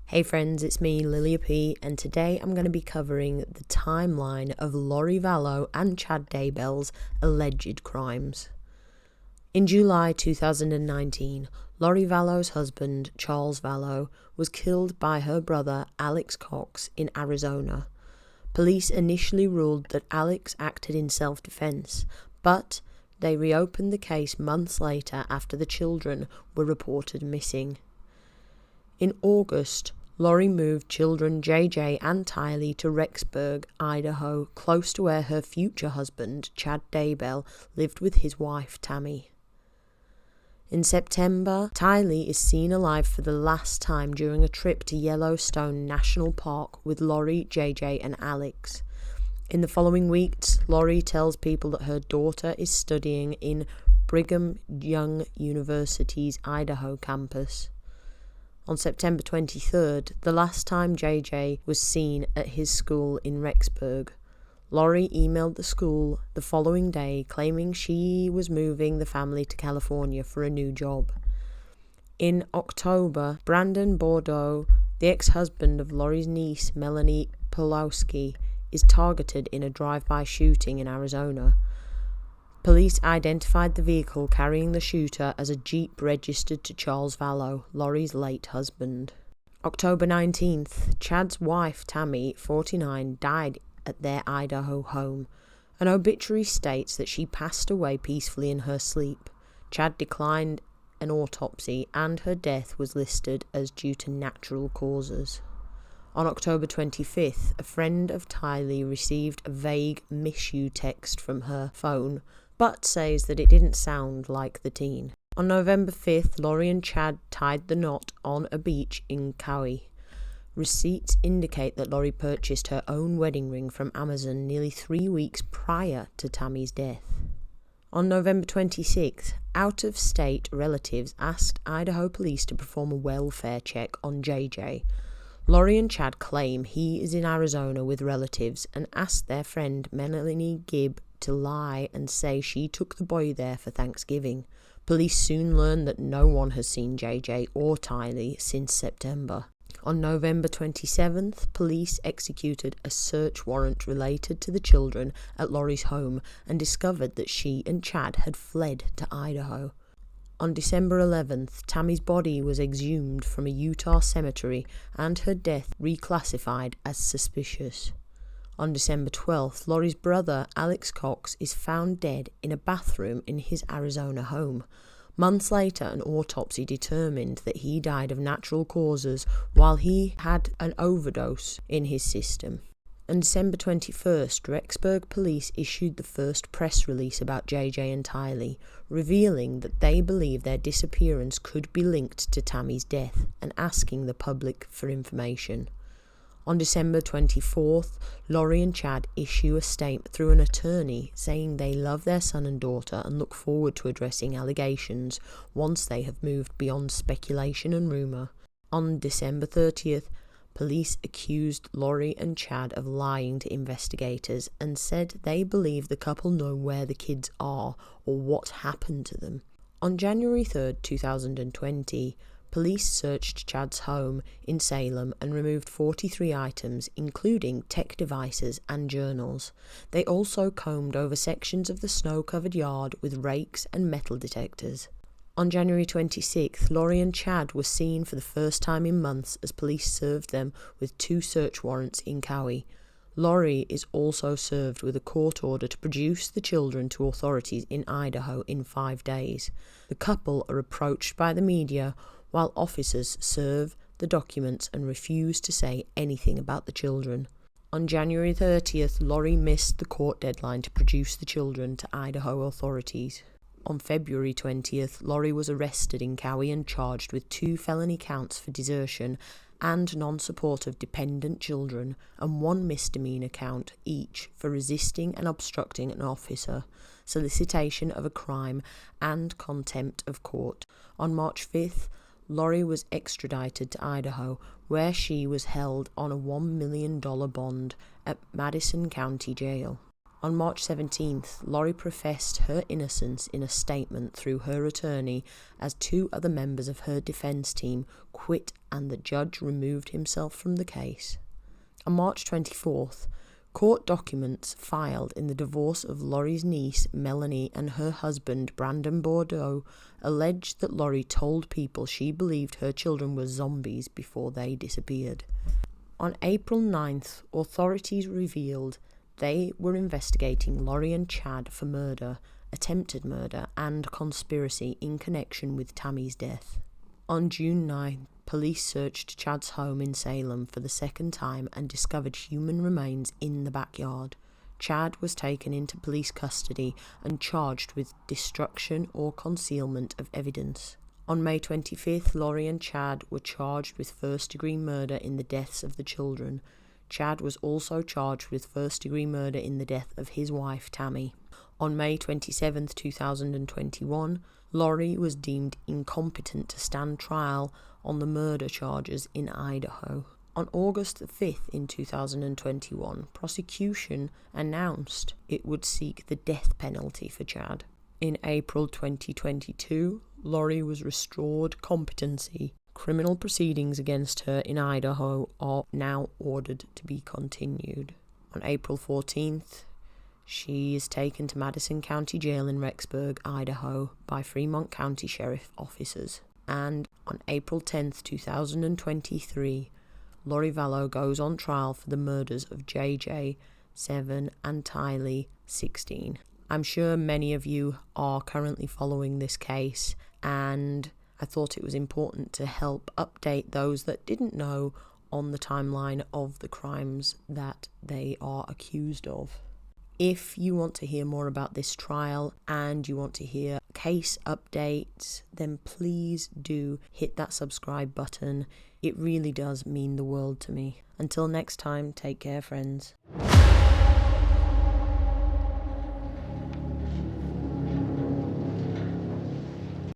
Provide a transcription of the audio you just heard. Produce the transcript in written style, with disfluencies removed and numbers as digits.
Hey friends, it's me, Lilia P, and today I'm going to be covering the timeline of Lori Vallow and Chad Daybell's alleged crimes. In July 2019, Lori Vallow's husband, Charles Vallow, was killed by her brother, Alex Cox, in Arizona. Police initially ruled that Alex acted in self-defense, but they reopened the case months later after the children were reported missing. In August, Lori moved children JJ and Tylee to Rexburg, Idaho, close to where her future husband, Chad Daybell, lived with his wife, Tammy. In September, Tylee is seen alive for the last time during a trip to Yellowstone National Park with Lori, JJ, and Alex. In the following weeks, Lori tells people that her daughter is studying in Brigham Young University's Idaho campus. On September 23rd, the last time JJ was seen at his school in Rexburg, Lori emailed the school the following day claiming she was moving the family to California for a new job. In October, Brandon Bordeaux, the ex-husband of Lori's niece Melanie Pulowski, is targeted in a drive-by shooting in Arizona. Police identified the vehicle carrying the shooter as a Jeep registered to Charles Vallow, Lori's late husband. October 19th, Chad's wife, Tammy, 49, died at their Idaho home. An obituary states that she passed away peacefully in her sleep. Chad declined an autopsy and her death was listed as due to natural causes. On October 25th, a friend of Tylee received a vague "miss you" text from her phone, but says that it didn't sound like the teen. On November 5th, Lori and Chad tied the knot on a beach in Kauai. Receipts indicate that Lori purchased her own wedding ring from Amazon nearly 3 weeks prior to Tammy's death. On November 26th, out-of-state relatives asked Idaho police to perform a welfare check on JJ. Lori and Chad claim he is in Arizona with relatives and asked their friend Melanie Gibb to lie and say she took the boy there for Thanksgiving. Police soon learned that no one has seen JJ or Tylee since September. On November 27th, police executed a search warrant related to the children at Lori's home and discovered that she and Chad had fled to Idaho. On December 11th, Tammy's body was exhumed from a Utah cemetery and her death reclassified as suspicious. On December 12th, Lori's brother, Alex Cox, is found dead in a bathroom in his Arizona home. Months later, an autopsy determined that he died of natural causes while he had an overdose in his system. On December 21st, Rexburg police issued the first press release about JJ and Tylee, revealing that they believe their disappearance could be linked to Tammy's death and asking the public for information. On December 24th, Lori and Chad issue a statement through an attorney saying they love their son and daughter and look forward to addressing allegations once they have moved beyond speculation and rumour. On December 30th, police accused Lori and Chad of lying to investigators and said they believe the couple know where the kids are or what happened to them. On January 3rd, 2020, police searched Chad's home in Salem and removed 43 items, including tech devices and journals. They also combed over sections of the snow-covered yard with rakes and metal detectors. On January 26th, Lori and Chad were seen for the first time in months as police served them with 2 search warrants in Kauai. Lori is also served with a court order to produce the children to authorities in Idaho in 5 days. The couple are approached by the media while officers serve the documents and refuse to say anything about the children. On January 30th, Lori missed the court deadline to produce the children to Idaho authorities. On February 20th, Lori was arrested in Kauai and charged with 2 felony counts for desertion and non-support of dependent children and 1 misdemeanor count each for resisting and obstructing an officer, solicitation of a crime, and contempt of court. On March 5th, Lori was extradited to Idaho, where she was held on a $1 million bond at Madison County Jail. On March 17th, Lori professed her innocence in a statement through her attorney as 2 other members of her defence team quit and the judge removed himself from the case. On March 24th, court documents filed in the divorce of Lori's niece Melanie and her husband Brandon Bordeaux alleged that Lori told people she believed her children were zombies before they disappeared. On April 9th, authorities revealed they were investigating Lori and Chad for murder, attempted murder, and conspiracy in connection with Tammy's death. On June 9th, police searched Chad's home in Salem for the second time and discovered human remains in the backyard. Chad was taken into police custody and charged with destruction or concealment of evidence. On May 25th, Lori and Chad were charged with first-degree murder in the deaths of the children. Chad was also charged with first-degree murder in the death of his wife, Tammy. On May 27, 2021, Lori was deemed incompetent to stand trial on the murder charges in Idaho. On August 5th in 2021, prosecution announced it would seek the death penalty for Chad. In April 2022, Lori was restored competency. Criminal proceedings against her in Idaho are now ordered to be continued. On April 14th, she is taken to Madison County Jail in Rexburg, Idaho, by Fremont County Sheriff officers. And on April 10th, 2023, Lori Vallow goes on trial for the murders of JJ, 7, and Tylee, 16. I'm sure many of you are currently following this case, and I thought it was important to help update those that didn't know on the timeline of the crimes that they are accused of. If you want to hear more about this trial and you want to hear case updates, then please do hit that subscribe button. It really does mean the world to me. Until next time, take care, friends.